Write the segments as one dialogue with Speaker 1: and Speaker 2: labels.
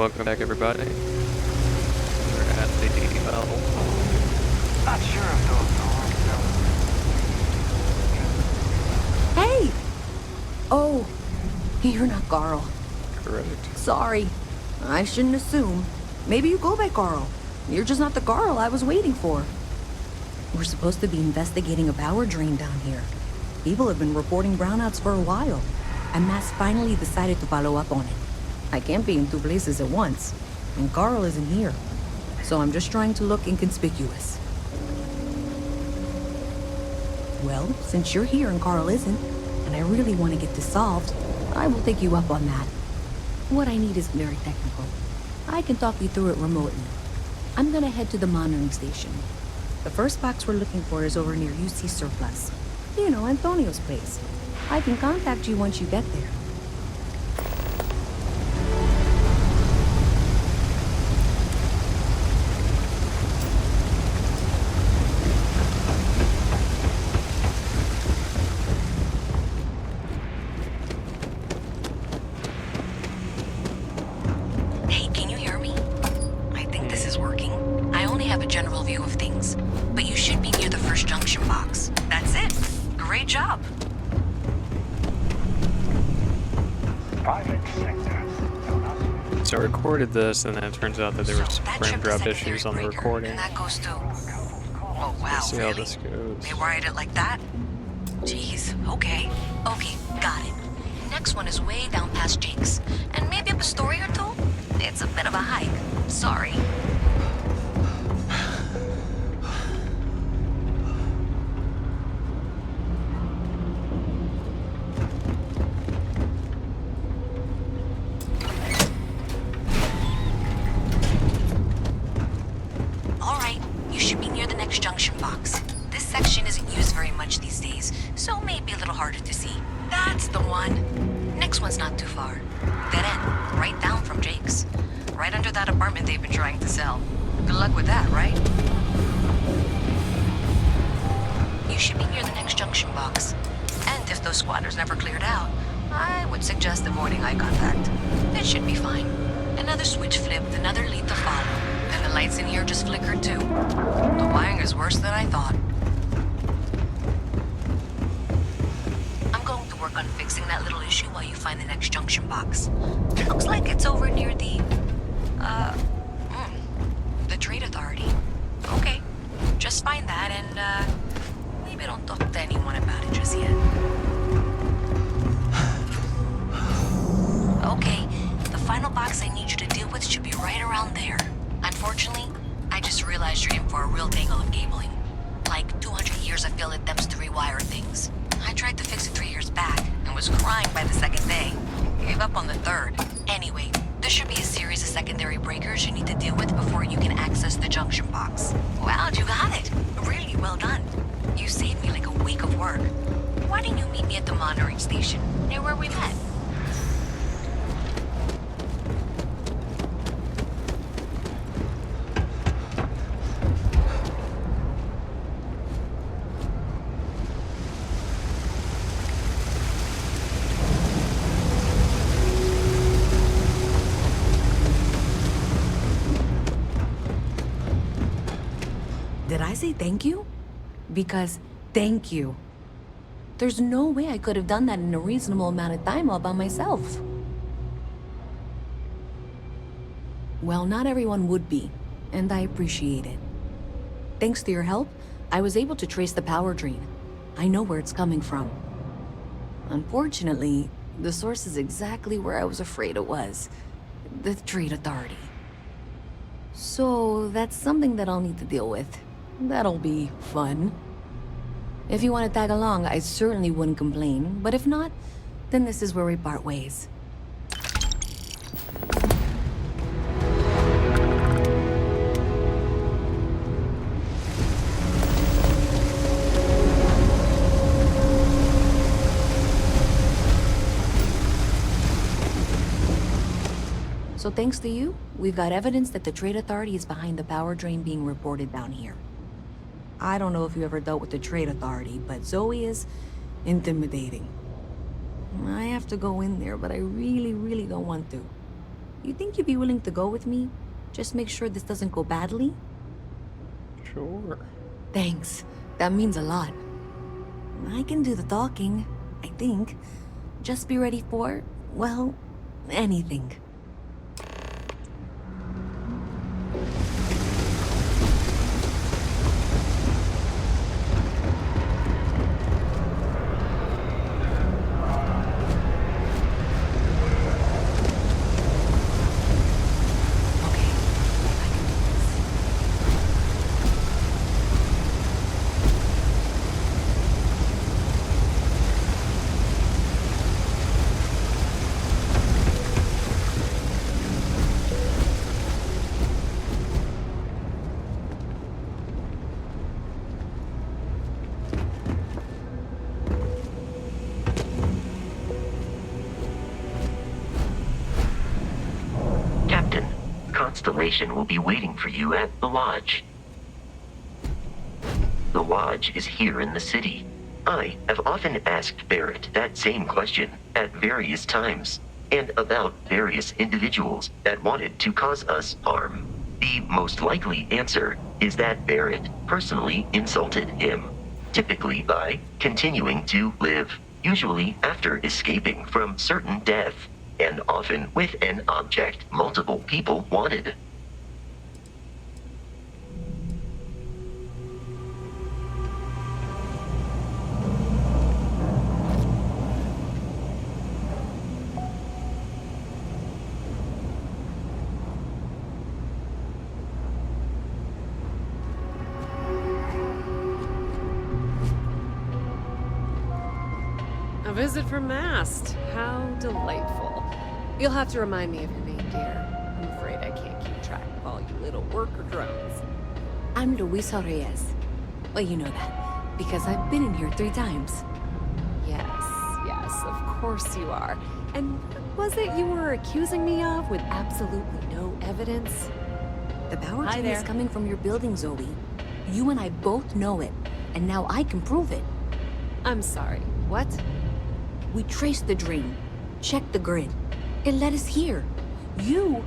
Speaker 1: welcome back everybody. We're at the well.
Speaker 2: Not sure if those doors.
Speaker 3: Hey! Oh, you're not Carl.
Speaker 1: Correct.
Speaker 3: Sorry. I shouldn't assume. Maybe you go by Carl. You're just not the Carl I was waiting for. We're supposed to be investigating a power drain down here. People have been reporting brownouts for a while, and Mass finally decided to follow up on it. I can't be in two places at once, and Carl isn't here. So I'm just trying to look inconspicuous. Well, since you're here and Carl isn't, and I really want to get this solved, I will take you up on that. What I need is very technical. I can talk you through it remotely. I'm gonna head to the monitoring station. The first box we're looking for is over near UC Surplus. You know, Antonio's place. I can contact you once you get there. Hey, can you hear me? I think this is working. I only have a general view of things, but you should be near the first junction box. That's it. Great job.
Speaker 2: Private sector.
Speaker 1: So I recorded this, and then it turns out that there was frame drop issues on the recording.
Speaker 3: And that goes to... Oh, wow,
Speaker 1: Let's see how
Speaker 3: really?
Speaker 1: this goes.
Speaker 3: They wired it like that? Jeez, okay. Okay, got it. Next one is way down past Jake's. And maybe up a story or two? It's a bit of a hike. Sorry. Alright, you should be near the next junction box. This section isn't used very much these days, so maybe a little harder to see. That's the one. Next one's not too far. Dead end, right down from Jake's. Right under that apartment they've been trying to sell. Good luck with that, right? You should be near the next junction box. And if those squatters never cleared out, I would suggest avoiding eye contact. It should be fine. Another switch flipped, another lead to follow. And the lights in here just flickered too. The wiring is worse than I thought. I'm going to work on fixing that little issue while you find the next junction box. It looks like it's over near the Trade Authority. Okay, just find that and, maybe don't talk to anyone about it just yet. Okay, the final box I need you to deal with should be right around there. Unfortunately, I just realized you're in for a real tangle of cabling. Like 200 years of field attempts to rewire things. I tried to fix it 3 years back and was crying by the second day. Gave up on the third. Anyway, there should be a series of secondary breakers you need to deal with before you can access the junction box. Wow, you got it. Really well done. You saved me like a week of work. Why didn't you meet me at the monitoring station, near where we met? Did I say thank you? Because thank you. There's no way I could have done that in a reasonable amount of time all by myself. Well, not everyone would be, and I appreciate it. Thanks to your help, I was able to trace the power drain. I know where it's coming from. Unfortunately, the source is exactly where I was afraid it was. The Trade Authority. So that's something that I'll need to deal with. That'll be fun. If you want to tag along, I certainly wouldn't complain, but if not, then this is where we part ways. So thanks to you, we've got evidence that the Trade Authority is behind the power drain being reported down here. I don't know if you ever dealt with the Trade Authority, but Zoe is intimidating. I have to go in there, but I really don't want to.
Speaker 4: You think you'd be willing to go with me? Just make sure this doesn't go badly?
Speaker 1: Sure.
Speaker 4: Thanks. That means a lot. I can do the talking, I think. Just be ready for, well, anything.
Speaker 5: Captain, Constellation will be waiting for you at the lodge. The lodge is here in the city. I have often asked Barrett that same question at various times, and about various individuals that wanted to cause us harm. The most likely answer is that Barrett personally insulted him, typically by continuing to live, usually after escaping from certain death, and often with an object multiple people wanted.
Speaker 6: A visit from Mast. How delightful. You'll have to remind me of your name, dear. I'm afraid I can't keep track of all you little worker drones.
Speaker 4: I'm Luisa Reyes. Well, you know that, because I've been in here 3 times.
Speaker 6: Yes, of course you are. And what was it you were accusing me of with absolutely no evidence?
Speaker 4: The power
Speaker 6: Hi
Speaker 4: chain
Speaker 6: there.
Speaker 4: is coming from your building, Zoe. You and I both know it, and now I can prove it.
Speaker 6: I'm sorry, what?
Speaker 4: We traced the drain, checked the grid. It led us here. You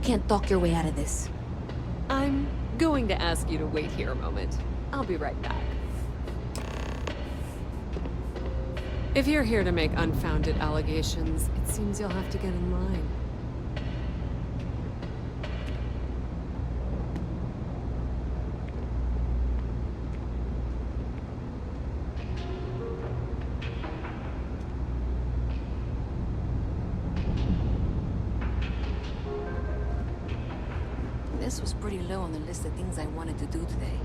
Speaker 4: can't talk your way out of this.
Speaker 6: I'm going to ask you to wait here a moment. I'll be right back. If you're here to make unfounded allegations, it seems you'll have to get in line.
Speaker 4: This was pretty low on the list of things I wanted to do today.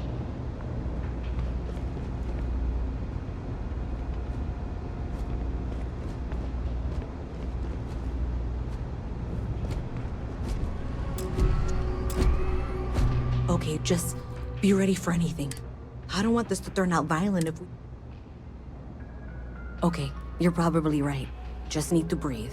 Speaker 4: Okay, just be ready for anything. I don't want this to turn out violent if we... Okay, you're probably right. Just need to breathe.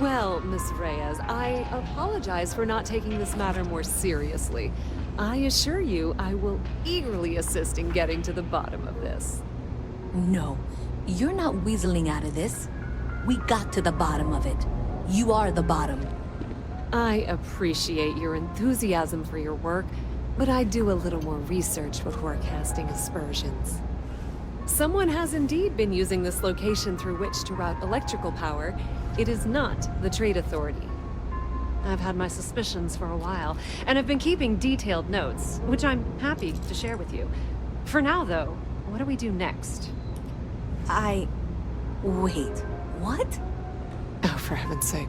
Speaker 6: Well, Miss Reyes, I apologize for not taking this matter more seriously. I assure you I will eagerly assist in getting to the bottom of this.
Speaker 4: No, you're not weaseling out of this. We got to the bottom of it. You are the bottom.
Speaker 6: I appreciate your enthusiasm for your work, but I do a little more research before casting aspersions. Someone has indeed been using this location through which to route electrical power. It is not the Trade Authority. I've had my suspicions for a while, and have been keeping detailed notes, which I'm happy to share with you. For now, though, what do we do next?
Speaker 4: Wait, what?
Speaker 6: Oh, for heaven's sake.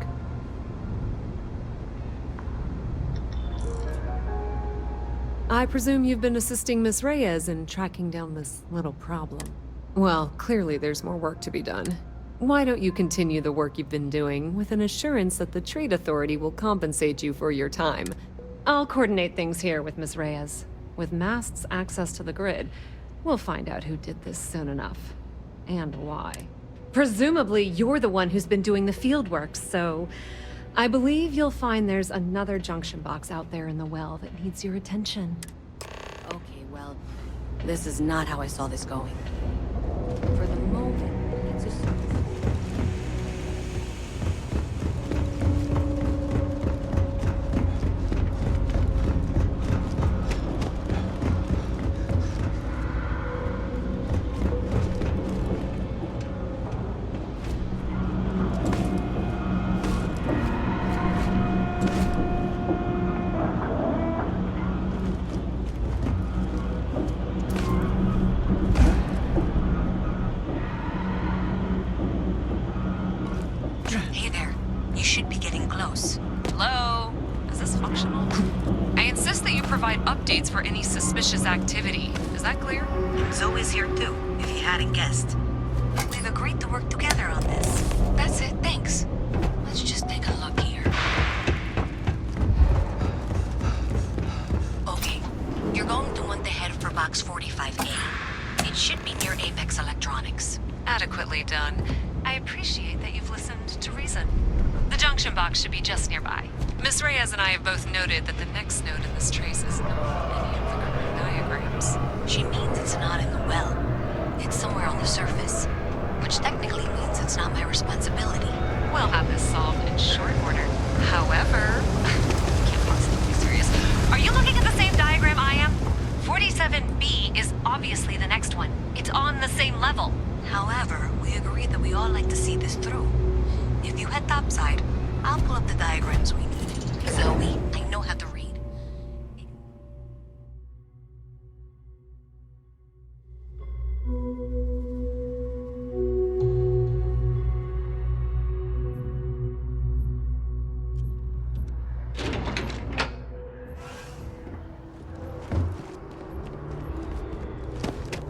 Speaker 6: I presume you've been assisting Miss Reyes in tracking down this little problem. Well, clearly there's more work to be done. Why don't you continue the work you've been doing with an assurance that the Trade Authority will compensate you for your time? I'll coordinate things here with Miss Reyes. With Mast's access to the grid, we'll find out who did this soon enough. And why. Presumably, you're the one who's been doing the field work, so... I believe you'll find there's another junction box out there in the well that needs your attention.
Speaker 4: Okay, Well, this is not how I saw this going. For the moment, let's assume...
Speaker 3: Hey there. You should be getting close.
Speaker 6: Hello? Is this functional? I insist that you provide updates for any suspicious activity. Is that clear?
Speaker 3: Zoe's here too, if you hadn't guessed. We've agreed to work together on this. That's it, thanks. Let's just take a look here. Okay, you're going to want to head for box 45A. It should be near Apex Electronics.
Speaker 6: Adequately done. I appreciate that you've listened to reason. The junction box should be just nearby. Miss Reyes and I have both noted that the next node in this trace is not in any of the current diagrams.
Speaker 3: She means it's not in the well. It's somewhere on the surface. Which technically means it's not my responsibility.
Speaker 6: We'll have this solved in short order. However, can't possibly be serious. Are you looking at the same diagram I am? 47B is obviously the next one. It's on the same level.
Speaker 3: However, we agreed that we all like to see this through. If you head topside, I'll pull up the diagrams we need. Zoe, I know how to read.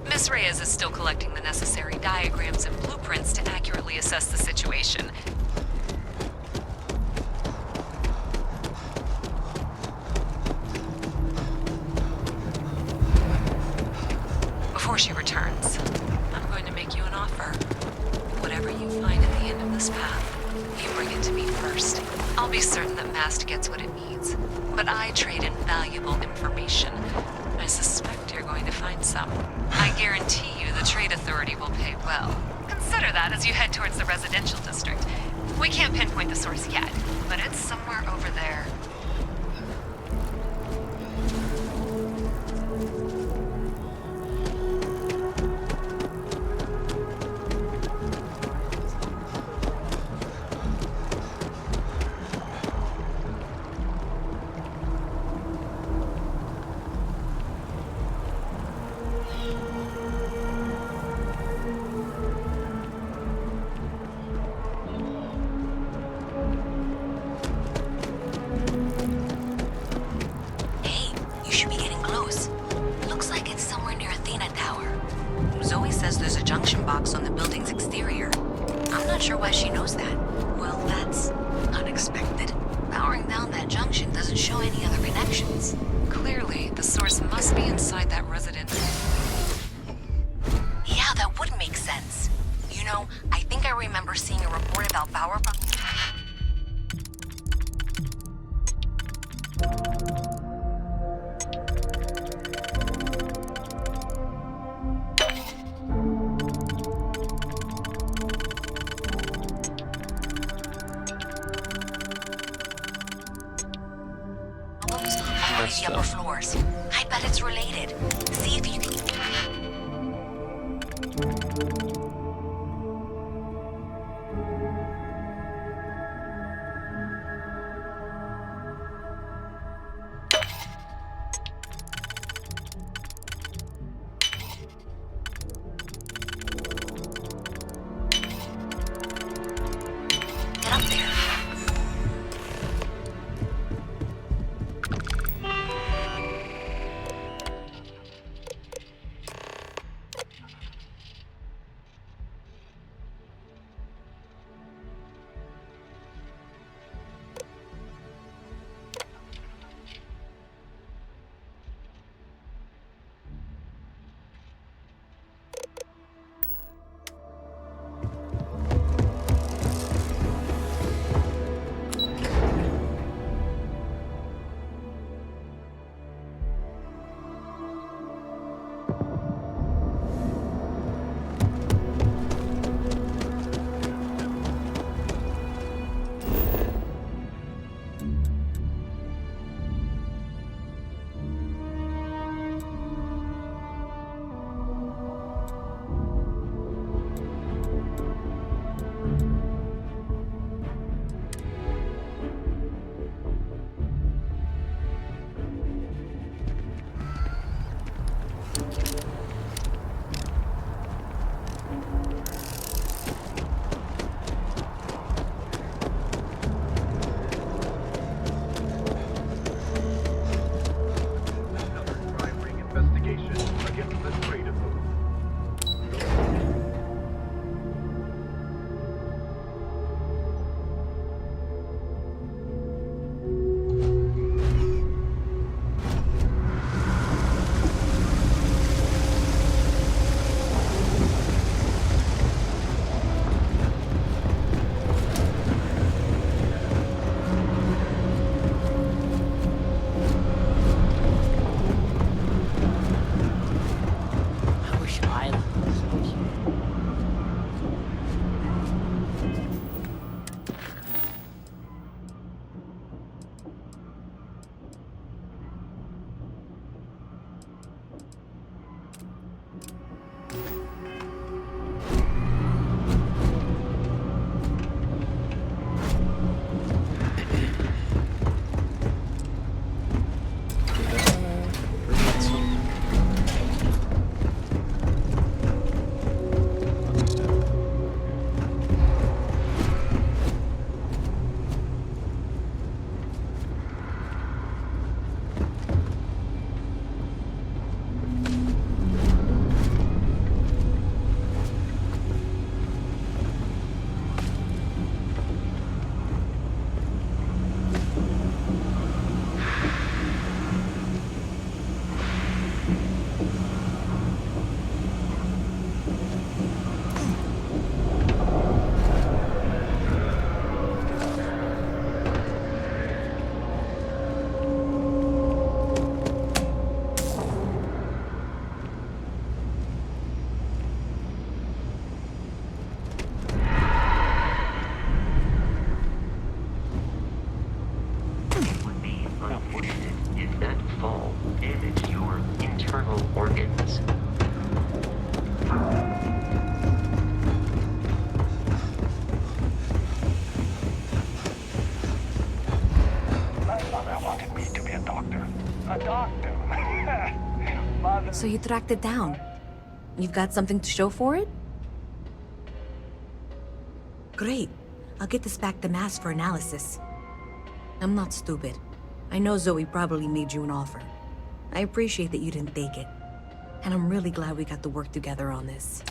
Speaker 6: Miss Reyes is still collecting the necessary diagrams and blueprints to accurately assess the situation. Before she returns, I'm going to make you an offer. Whatever you find at the end of this path, you bring it to me first. I'll be certain that Mast gets what it needs, but I trade in valuable information. I suspect you're going to find some. I guarantee you the Trade Authority will pay well. Consider that as you head towards the residential district. We can't pinpoint the source yet, but it's somewhere over there.
Speaker 3: On the building's exterior. I'm not sure why she knows that. Well, that's unexpected. Powering down that junction doesn't show any other connections.
Speaker 6: Clearly, the source must be inside that residence.
Speaker 3: Yeah, that would make sense. You know, I think I remember seeing a report about power... the upper floors. I bet it's related. See if you can... Get up there.
Speaker 2: investigation against the trade of those.
Speaker 7: I wish I looked so cute.
Speaker 5: It would be unfortunate if that fall damaged your internal organs.
Speaker 2: My mother wanted me to be a doctor. A doctor. Mother.
Speaker 4: So you tracked it down. You've got something to show for it? Great. I'll get this back to Mass for analysis. I'm not stupid. I know Zoe probably made you an offer. I appreciate that you didn't take it. And I'm really glad we got to work together on this.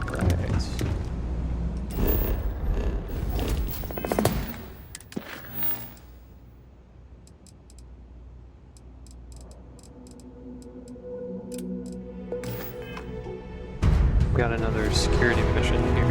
Speaker 1: Right. Got another security mission here.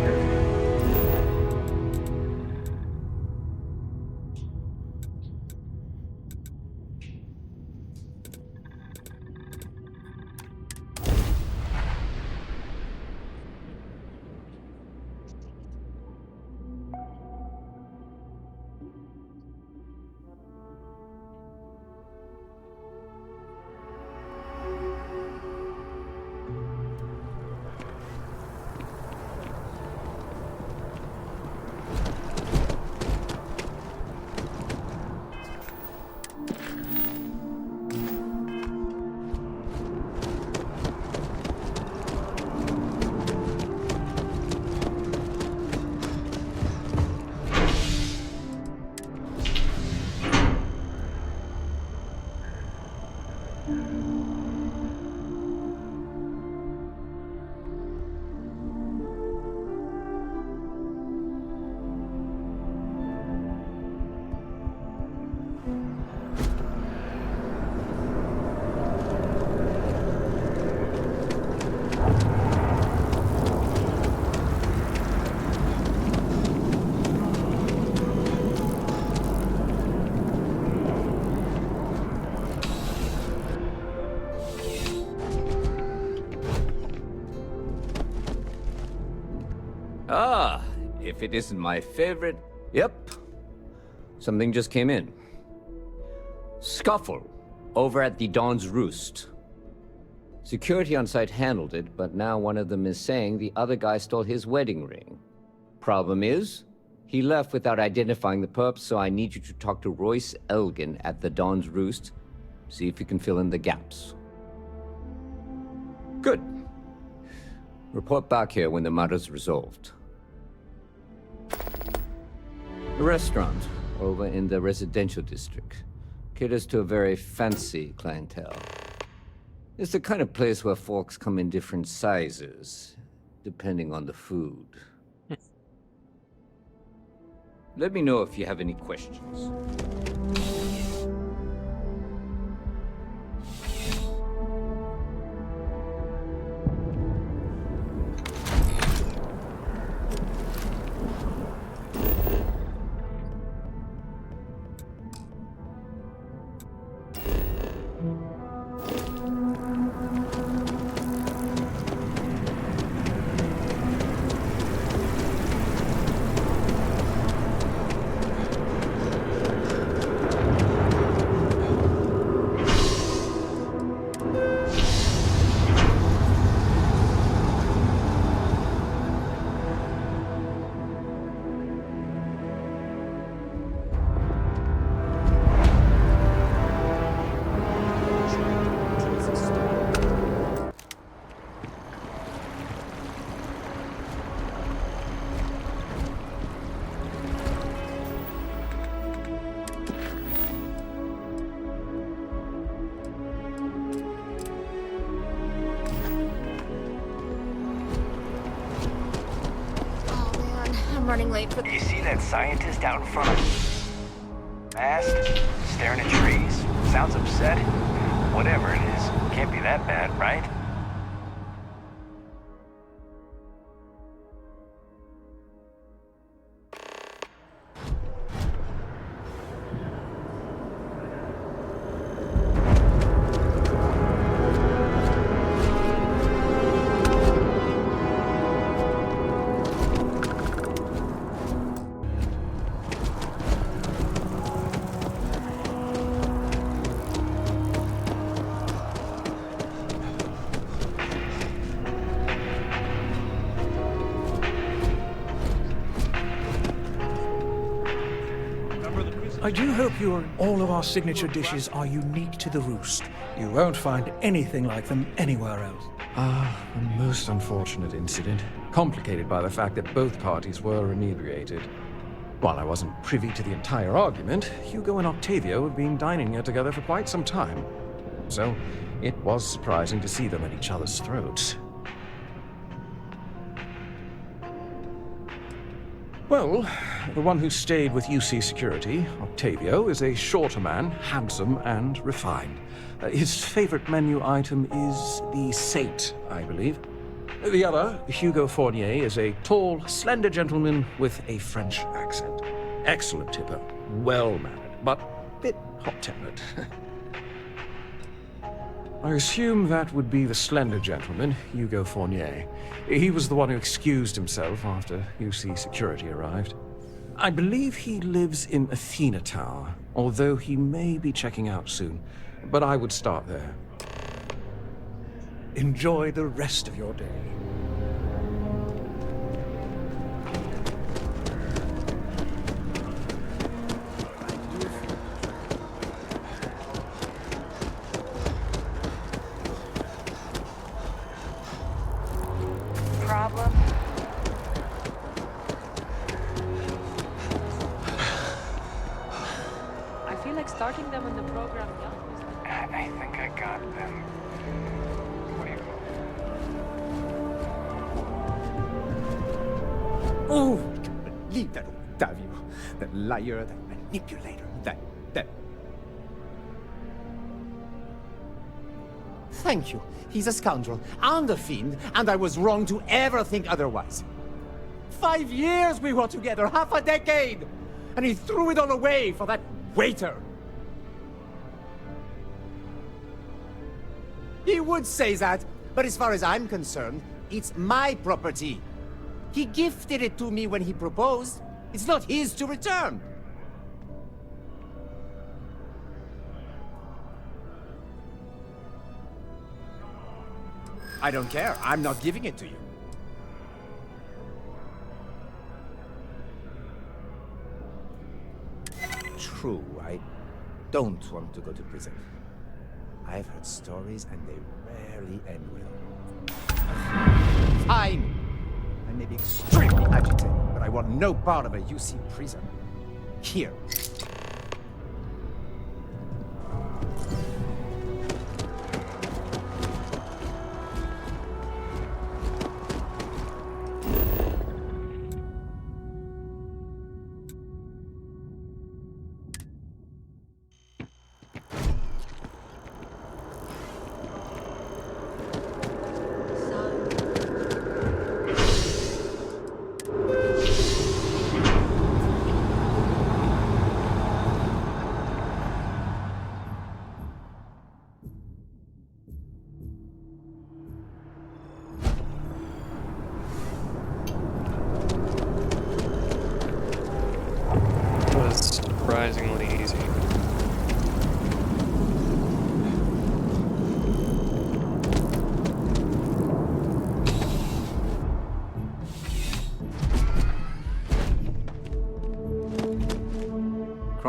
Speaker 8: Ah, if it isn't my favorite... Yep. Something just came in. Scuffle, over at the Dawn's Roost. Security on site handled it, but now one of them is saying the other guy stole his wedding ring. Problem is, he left without identifying the perp, so I need you to talk to Royce Elgin at the Dawn's Roost. See if you can fill in the gaps. Good. Report back here when the matter's resolved. The restaurant, over in the residential district. Caters to a very fancy clientele. It's the kind of place where forks come in different sizes, depending on the food. Let me know if you have any questions.
Speaker 6: Running late for
Speaker 2: You see that scientist out in front of you? Masked, staring at trees. Sounds upset. Whatever it is, can't be that bad, right?
Speaker 9: I do hope all of our signature dishes are unique to the Roost. You won't find anything like them anywhere else.
Speaker 10: A most unfortunate incident, complicated by the fact that both parties were inebriated. While I wasn't privy to the entire argument, Hugo and Octavio have been dining here together for quite some time. So, it was surprising to see them at each other's throats. Well, the one who stayed with UC Security, Octavio, is a shorter man, handsome and refined. His favorite menu item is the Saint, I believe. The other, Hugo Fournier, is a tall, slender gentleman with a French accent. Excellent tipper, well-mannered, but a bit hot-tempered. I assume that would be the slender gentleman, Hugo Fournier. He was the one who excused himself after UC Security arrived. I believe he lives in Athena Tower, although he may be checking out soon. But I would start there.
Speaker 9: Enjoy the rest of your day.
Speaker 2: Problem?
Speaker 7: I feel like starting them on the program now.
Speaker 2: I think I got them. What do you call it?
Speaker 11: Oh, I can't believe that Octavio. That liar, that manipulator, that... Thank you. He's a scoundrel and a fiend, and I was wrong to ever think otherwise. 5 years we were together, half a decade! And he threw it all away for that waiter. He would say that, but as far as I'm concerned, it's my property. He gifted it to me when he proposed. It's not his to return. I don't care. I'm not giving it to you. True, I don't want to go to prison. I've heard stories and they rarely end well. Fine! I may be extremely agitated, but I want no part of a UC prison. Here.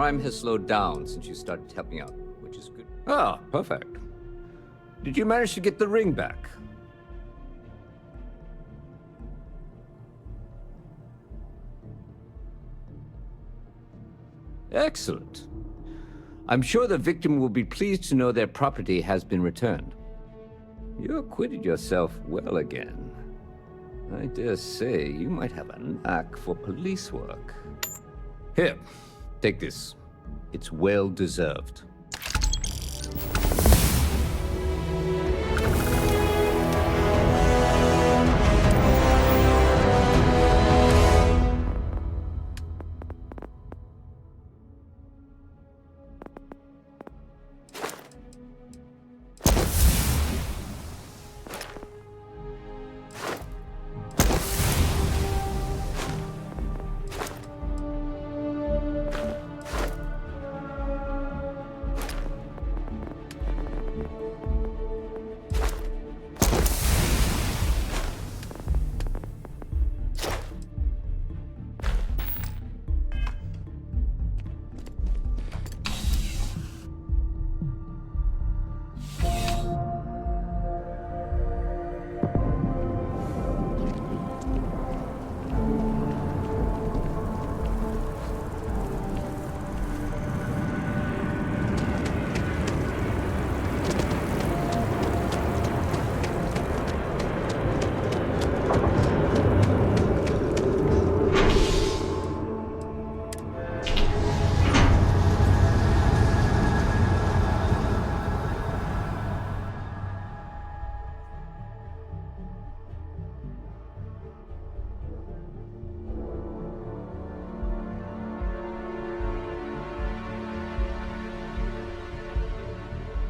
Speaker 8: crime has slowed down since you started helping out, which is good. Ah, perfect. Did you manage to get the ring back? Excellent. I'm sure the victim will be pleased to know their property has been returned. You acquitted yourself well again. I dare say you might have a knack for police work. Here, take this. It's well deserved.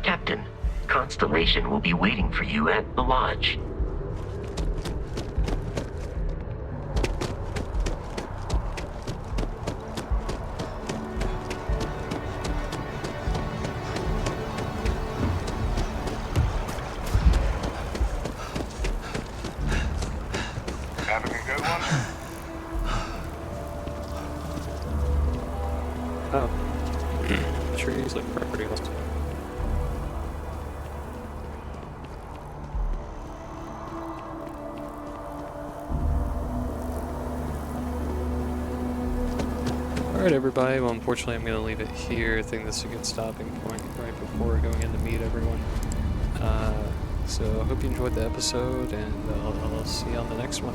Speaker 5: Captain, Constellation will be waiting for you at the lodge.
Speaker 2: Having a good one?
Speaker 1: Oh. Trees look pretty awesome. Alright everybody, well unfortunately I'm going to leave it here. I think this is a good stopping point right before going in to meet everyone. So I hope you enjoyed the episode, and I'll see you on the next one.